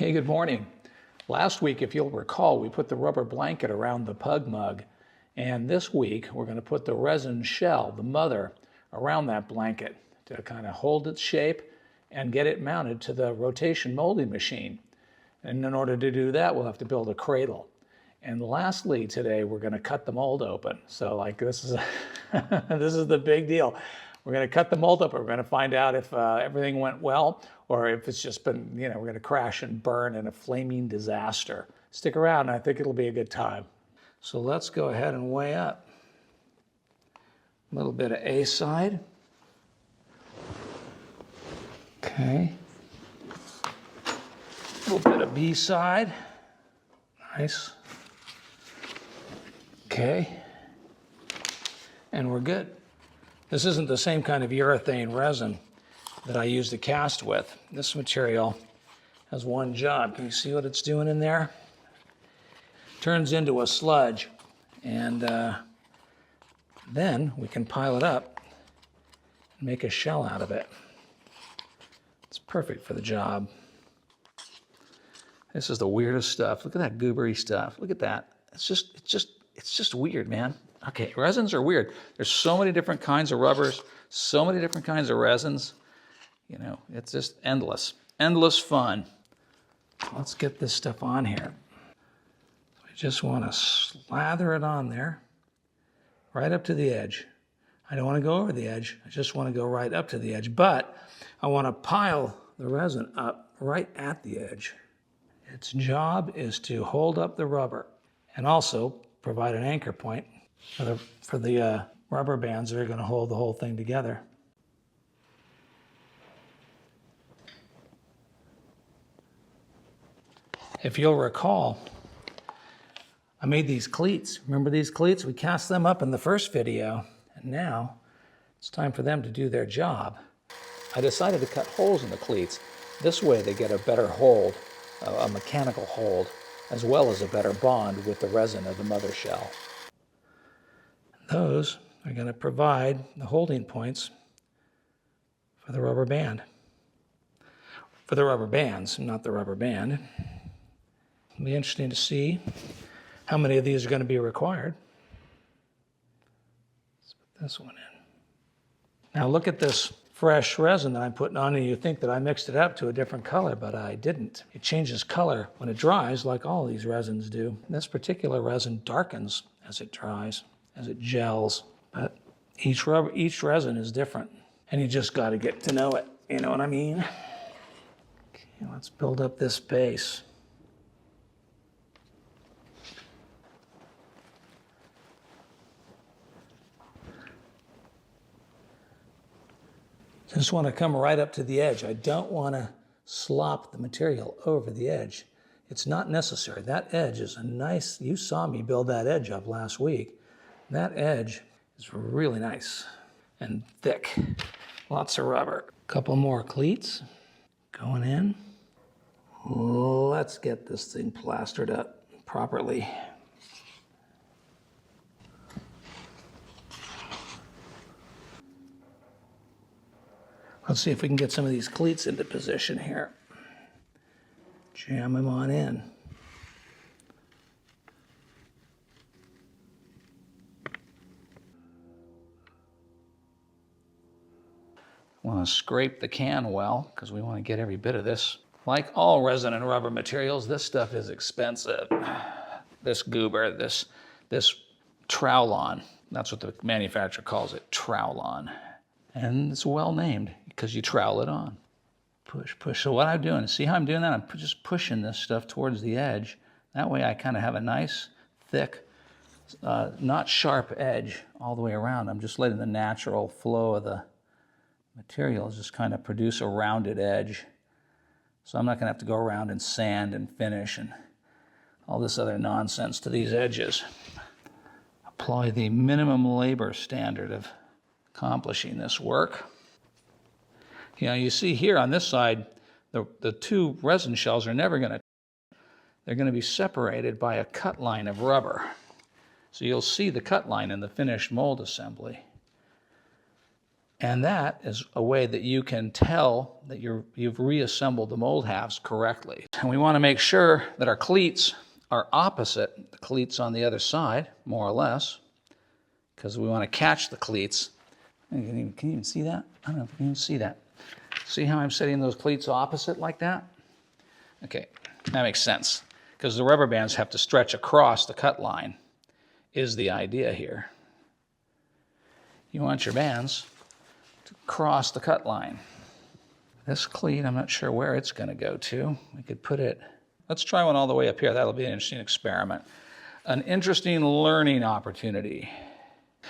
Hey, good morning. Last week, if you'll recall, we put the rubber blanket around the pug mug. And this week, we're going to put the resin shell, the mother, around that blanket to kind of hold its shape and get it mounted to the rotation molding machine. And in order to do that, we'll have to build a cradle. And lastly, today, we're going to cut the mold open. So like this is, this is the big deal. We're going to cut the mold open. We're going to find out if everything went well or if it's just been, we're going to crash and burn in a flaming disaster. Stick around, and I think it'll be a good time. So let's go ahead and weigh up. A little bit of A side. Okay. A little bit of B side. Nice. Okay. And we're good. This isn't the same kind of urethane resin that I use to cast with. This material has one job. Can you see what it's doing in there? Turns into a sludge, and then we can pile it up and make a shell out of it. It's perfect for the job. This is the weirdest stuff. Look at that goobery stuff. Look at that. It's just weird, man. Okay, resins are weird. There's so many different kinds of rubbers, so many different kinds of resins. It's just endless, endless fun. Let's get this stuff on here. I just want to slather it on there, right up to the edge. I don't want to go over the edge. I just want to go right up to the edge, but I want to pile the resin up right at the edge. Its job is to hold up the rubber and also provide an anchor point for the rubber bands that are going to hold the whole thing together. If you'll recall, I made these cleats. Remember these cleats? We cast them up in the first video, and now it's time for them to do their job. I decided to cut holes in the cleats. This way they get a better hold, a mechanical hold, as well as a better bond with the resin of the mother shell. Those are going to provide the holding points for the rubber band. For the rubber bands, not the rubber band. It'll be interesting to see how many of these are going to be required. Let's put this one in. Now look at this fresh resin that I'm putting on, and you think that I mixed it up to a different color, but I didn't. It changes color when it dries, like all these resins do. This particular resin darkens as it dries, as it gels, but each resin is different, and you just got to get to know it. You know what I mean? Okay, let's build up this base. Just want to come right up to the edge. I don't want to slop the material over the edge. It's not necessary. That edge is a nice, you saw me build that edge up last week. That edge is really nice and thick. Lots of rubber. A couple more cleats going in. Let's get this thing plastered up properly. Let's see if we can get some of these cleats into position here. Jam them on in. Want to scrape the can well, because we want to get every bit of this. Like all resin and rubber materials, this stuff is expensive. This goober, this trowelon, that's what the manufacturer calls it, trowelon. And it's well named because you trowel it on. Push, push. So what I'm doing, see how I'm doing that? I'm just pushing this stuff towards the edge. That way I kind of have a nice, thick, not sharp edge all the way around. I'm just letting the natural flow of the material just kind of produce a rounded edge. So I'm not going to have to go around and sand and finish and all this other nonsense to these edges. Apply the minimum labor standard of accomplishing this work. You see here on this side, the two resin shells are never going to, they're going to be separated by a cut line of rubber. So you'll see the cut line in the finished mold assembly. And that is a way that you can tell that you've reassembled the mold halves correctly. And we want to make sure that our cleats are opposite the cleats on the other side, more or less, because we want to catch the cleats. Can you even see that? I don't know if you can even see that. See how I'm setting those cleats opposite like that? Okay, that makes sense, because the rubber bands have to stretch across the cut line, is the idea here. You want your bands to cross the cut line. This cleat, I'm not sure where it's going to go to. We could put it, let's try one all the way up here. That'll be an interesting experiment. An interesting learning opportunity.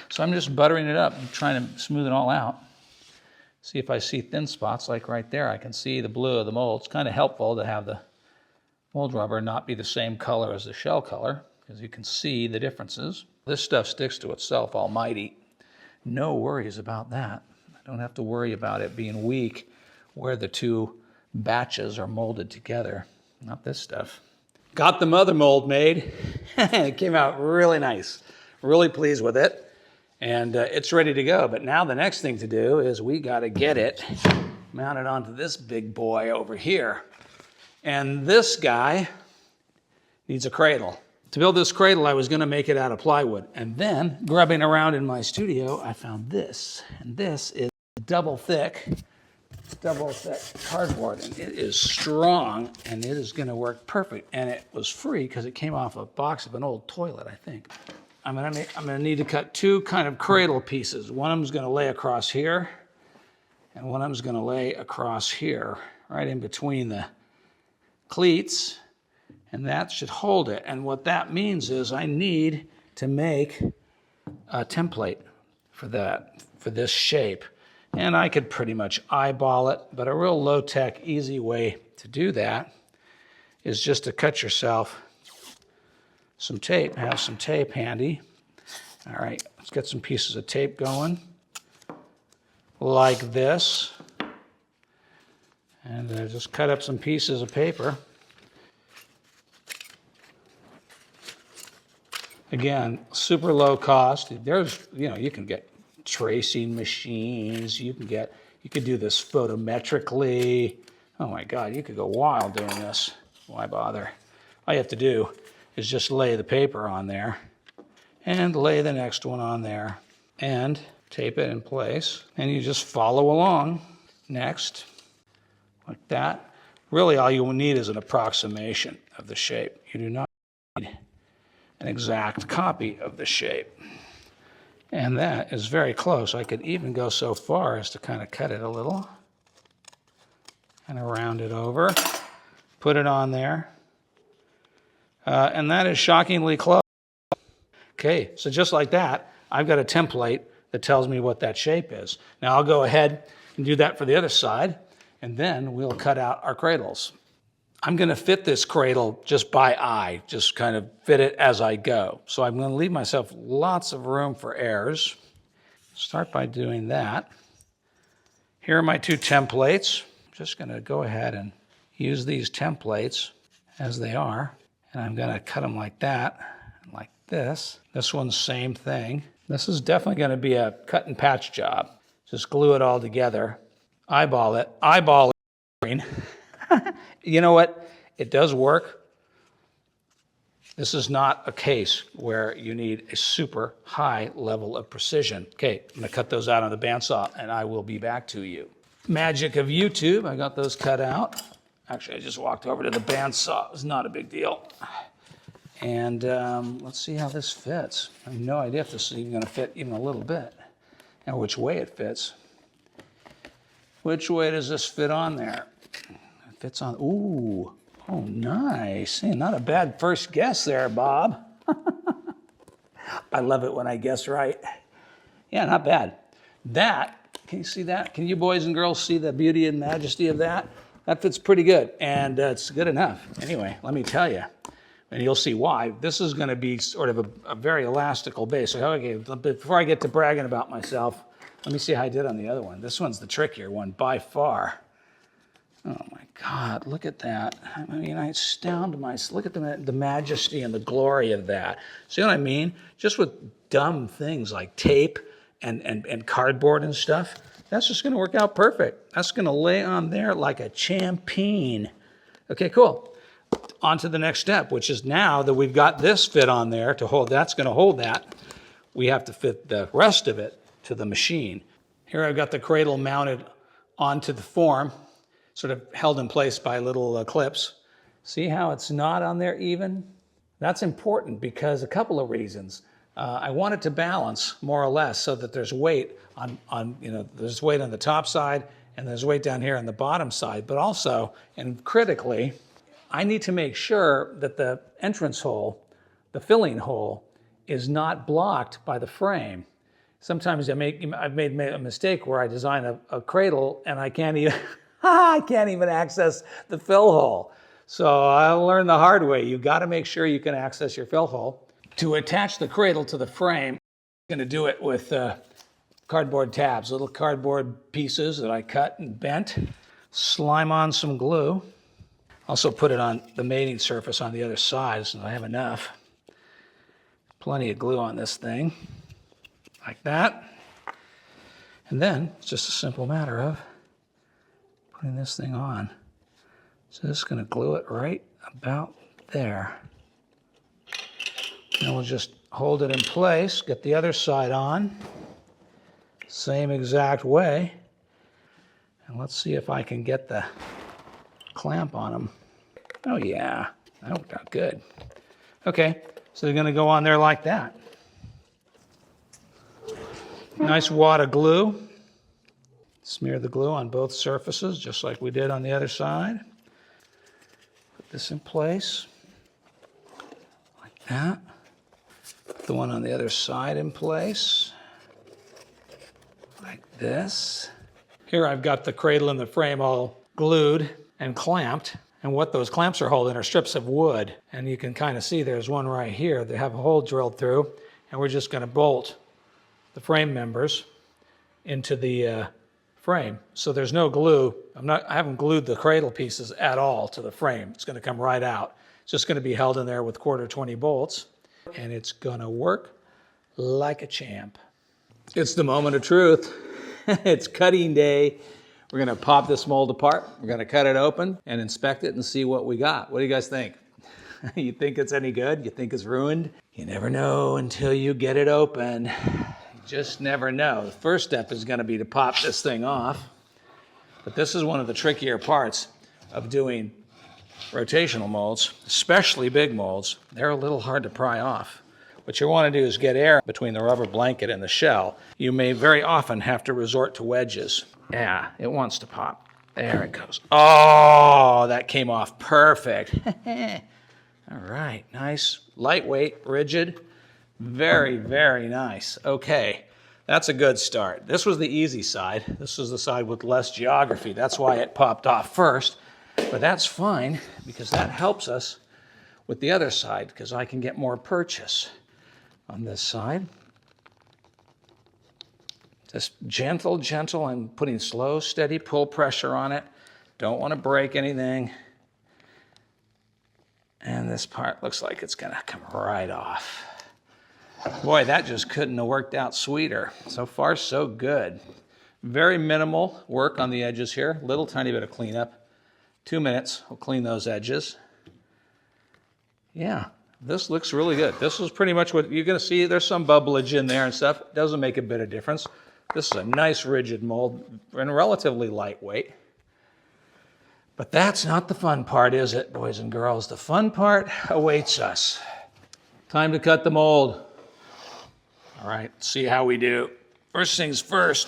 So I'm just buttering it up, trying to smooth it all out. See if I see thin spots like right there. I can see the blue of the mold. It's kind of helpful to have the mold rubber not be the same color as the shell color, because you can see the differences. This stuff sticks to itself almighty. No worries about that. I don't have to worry about it being weak where the two batches are molded together. Not this stuff. Got the mother mold made. It came out really nice. Really pleased with it. And it's ready to go. But now the next thing to do is we got to get it mounted onto this big boy over here. And this guy needs a cradle. To build this cradle, I was going to make it out of plywood. And then, grubbing around in my studio, I found this. And this is double thick cardboard. And it is strong, and it is going to work perfect. And it was free because it came off a box of an old toilet, I think. I'm going to need to cut two kind of cradle pieces. One of them is going to lay across here, and one of them is going to lay across here, right in between the cleats, and that should hold it. And what that means is I need to make a template for that, for this shape. And I could pretty much eyeball it, but a real low-tech, easy way to do that is just to cut yourself some tape, have some tape handy. All right, let's get some pieces of tape going, like this. And just cut up some pieces of paper. Again, super low cost. There's, you can get tracing machines. You could do this photometrically. Oh my God, you could go wild doing this. Why bother? All you have to do is just lay the paper on there and lay the next one on there and tape it in place. And you just follow along next, like that. Really, all you will need is an approximation of the shape. You do not need an exact copy of the shape. And that is very close. I could even go so far as to kind of cut it a little and round it over, put it on there. And that is shockingly close. Okay, so just like that, I've got a template that tells me what that shape is. Now I'll go ahead and do that for the other side, and then we'll cut out our cradles. I'm going to fit this cradle just by eye, just kind of fit it as I go. So I'm going to leave myself lots of room for errors. Start by doing that. Here are my two templates. I'm just going to go ahead and use these templates as they are. And I'm going to cut them like that, and like this. This one's same thing. This is definitely going to be a cut and patch job. Just glue it all together. Eyeball it. Eyeball it. You know what? It does work. This is not a case where you need a super high level of precision. Okay, I'm going to cut those out on the bandsaw, and I will be back to you. Magic of YouTube. I got those cut out. Actually, I just walked over to the bandsaw. It was not a big deal. And let's see how this fits. I have no idea if this is even going to fit even a little bit, and which way it fits. Which way does this fit on there? It fits on, ooh, oh, nice. Hey, not a bad first guess there, Bob. I love it when I guess right. Yeah, not bad. That, can you see that? Can you boys and girls see the beauty and majesty of that? That fits pretty good, and it's good enough. Anyway, let me tell you, and you'll see why. This is going to be sort of a very elastical base. So, okay, before I get to bragging about myself, let me see how I did on the other one. This one's the trickier one by far. Oh my God, look at that. I mean, I astound myself. Look at the majesty and the glory of that. See what I mean? Just with dumb things like tape and cardboard and stuff, That's just gonna work out perfect. That's gonna lay on there like a champion. Okay, cool. On to the next step, which is now that we've got this fit on there to hold, that's gonna hold that, we have to fit the rest of it to the machine. Here I've got the cradle mounted onto the form, sort of held in place by little clips. See how it's not on there even? That's important because a couple of reasons. I want it to balance more or less so that there's weight on there's weight on the top side and there's weight down here on the bottom side, but also, and critically, I need to make sure that the entrance hole, the filling hole, is not blocked by the frame. Sometimes I've made a mistake where I design a cradle and I can't even, I can't even access the fill hole. So I learned the hard way. You've got to make sure you can access your fill hole. To attach the cradle to the frame, I'm going to do it with cardboard tabs, little cardboard pieces that I cut and bent. Slime on some glue. Also put it on the mating surface on the other side so I have enough. Plenty of glue on this thing, like that. And then it's just a simple matter of putting this thing on. So this is going to glue it right about there. And we'll just hold it in place, get the other side on, same exact way. And let's see if I can get the clamp on them. Oh yeah, that worked out good. Okay, so they're going to go on there like that. Nice wad of glue. Smear the glue on both surfaces, just like we did on the other side. Put this in place, like that. Put the one on the other side in place, like this. Here I've got the cradle and the frame all glued and clamped. And what those clamps are holding are strips of wood. And you can kind of see there's one right here that have a hole drilled through. And we're just going to bolt the frame members into the frame. So there's no glue. I haven't glued the cradle pieces at all to the frame. It's going to come right out. It's just going to be held in there with 1/4-20 bolts. And it's going to work like a champ. It's the moment of truth. It's cutting day. We're going to pop this mold apart. We're going to cut it open and inspect it and see what we got. What do you guys think? You think it's any good? You think it's ruined? You never know until you get it open. You just never know. The first step is going to be to pop this thing off. But this is one of the trickier parts of doing rotational molds, especially big molds. They're a little hard to pry off. What you want to do is get air between the rubber blanket and the shell. You may very often have to resort to wedges. Yeah, it wants to pop. There it goes. Oh, that came off perfect. All right, nice, lightweight, rigid. Very, very nice. Okay, that's a good start. This was the easy side. This was the side with less geography. That's why it popped off first. But that's fine because that helps us with the other side because I can get more purchase on this side. Just gentle, gentle. I'm putting slow, steady pull pressure on it. Don't want to break anything. And this part looks like it's going to come right off. Boy, that just couldn't have worked out sweeter. So far, so good. Very minimal work on the edges here. Little tiny bit of cleanup. 2 minutes, we'll clean those edges. Yeah, this looks really good. This is pretty much what you're going to see. There's some bubblage in there and stuff. It doesn't make a bit of difference. This is a nice rigid mold and relatively lightweight. But that's not the fun part, is it, boys and girls? The fun part awaits us. Time to cut the mold. All right, see how we do. First things first,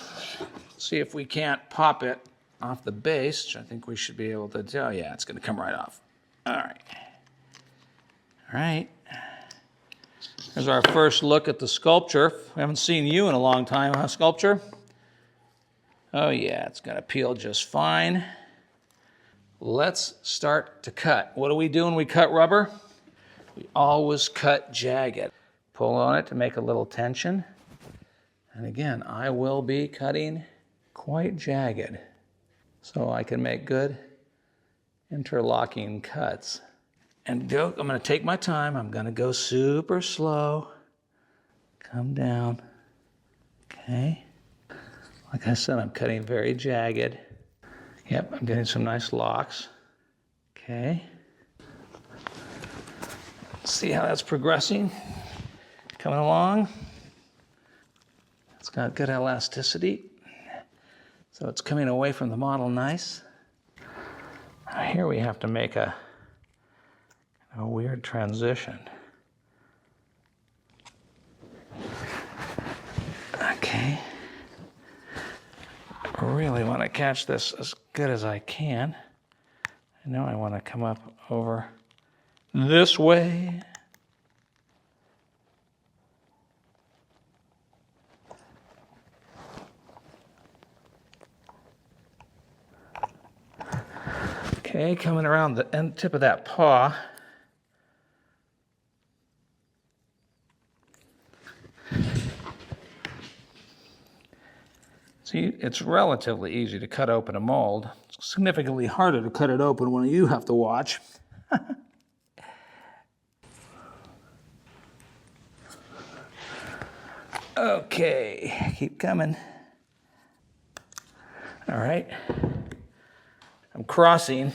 see if we can't pop it off the base, which I think we should be able to tell. Yeah, it's going to come right off. All right. All right. Here's our first look at the sculpture. We haven't seen you in a long time, huh, sculpture? Oh, yeah, it's going to peel just fine. Let's start to cut. What do we do when we cut rubber? We always cut jagged. Pull on it to make a little tension. And again, I will be cutting quite jagged so I can make good interlocking cuts. And I'm going to take my time. I'm going to go super slow. Come down. Okay. Like I said, I'm cutting very jagged. Yep, I'm getting some nice locks. Okay. See how that's progressing, coming along. It's got good elasticity, so it's coming away from the model nice. Here we have to make a weird transition. Okay. I really want to catch this as good as I can. I know I want to come up over this way. Okay, coming around the end tip of that paw. See, it's relatively easy to cut open a mold. It's significantly harder to cut it open when you have to watch. Okay, keep coming. All right. I'm crossing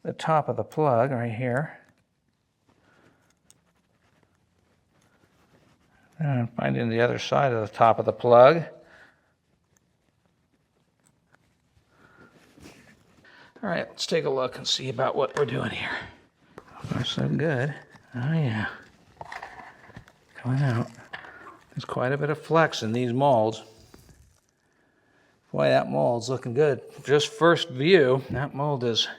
the top of the plug right here. And I'm finding the other side of the top of the plug. All right, let's take a look and see about what we're doing here. So far, so good. Oh yeah, coming out. There's quite a bit of flex in these molds. Boy, that mold's looking good. Just first view, that mold is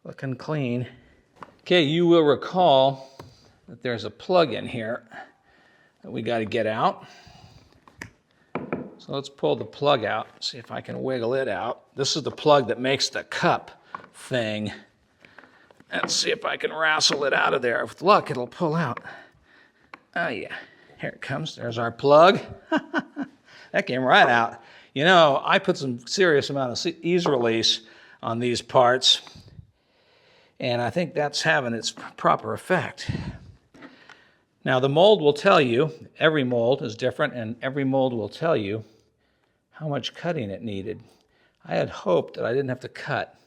looking clean. Okay, you will recall that there's a plug in here that we got to get out. So let's pull the plug out, see if I can wiggle it out. This is the plug that makes the cup thing. Let's see if I can wrestle it out of there. With luck, it'll pull out. Oh yeah, here it comes. There's our plug. That came right out. You know, I put some serious amount of ease release on these parts, and I think that's having its proper effect. Now, the mold will tell you, every mold is different, and every mold will tell you how much cutting it needed. I had hoped that I didn't have to cut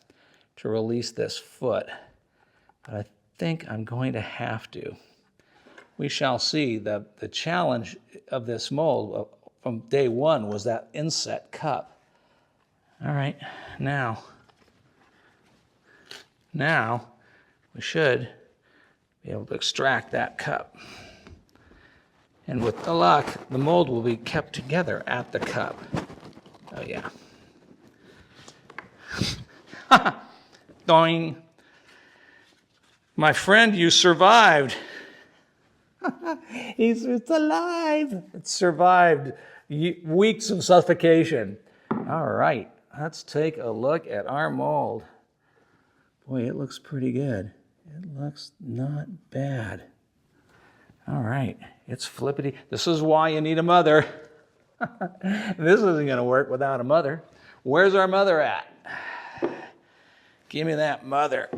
to release this foot, but I think I'm going to have to. We shall see. The challenge of this mold from day one was that inset cup. All right, now we should be able to extract that cup. And with the luck, the mold will be kept together at the cup. Oh yeah. Doing. My friend, you survived. It's alive. It survived weeks of suffocation. All right, let's take a look at our mold. Boy, it looks pretty good. It looks not bad. All right, it's flippity. This is why you need a mother. This isn't going to work without a mother. Where's our mother at? Give me that mother.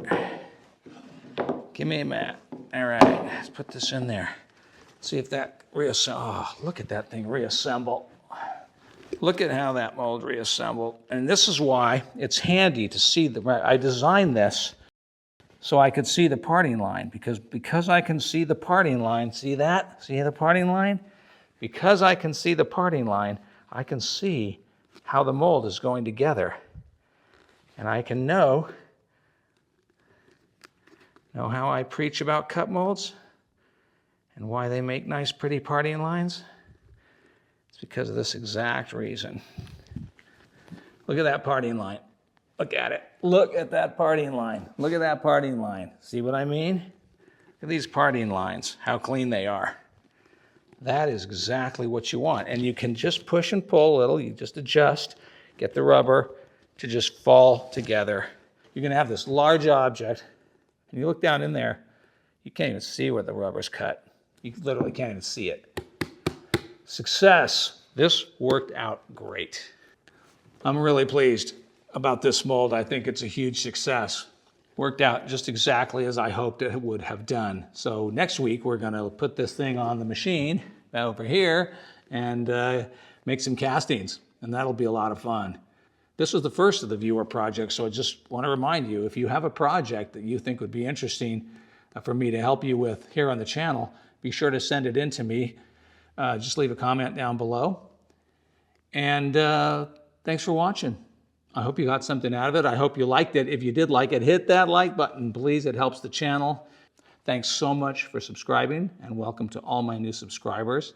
Give me that. All right, let's put this in there. See if that reassembles. Oh, look at that thing reassemble. Look at how that mold reassembled. And this is why it's handy to see I designed this so I could see the parting line, because I can see the parting line. See that? See the parting line? Because I can see the parting line, I can see how the mold is going together. And I can know how I preach about cup molds and why they make nice, pretty parting lines? It's because of this exact reason. Look at that parting line. Look at it. Look at that parting line. Look at that parting line. See what I mean? Look at these parting lines, how clean they are. That is exactly what you want. And you can just push and pull a little. You just adjust, get the rubber to just fall together. You're going to have this large object, and you look down in there, you can't even see where the rubber's cut. You literally can't even see it. Success. This worked out great. I'm really pleased about this mold. I think it's a huge success. Worked out just exactly as I hoped it would have done. So next week, we're going to put this thing on the machine over here and make some castings. and that'll be a lot of fun. This was the first of the viewer projects, so I just want to remind you, if you have a project that you think would be interesting for me to help you with here on the channel, be sure to send it in to me. Just leave a comment down below. And thanks for watching. I hope you got something out of it. I hope you liked it. If you did like it, hit that like button, please. It helps the channel. Thanks so much for subscribing, and welcome to all my new subscribers.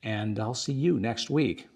And I'll see you next week.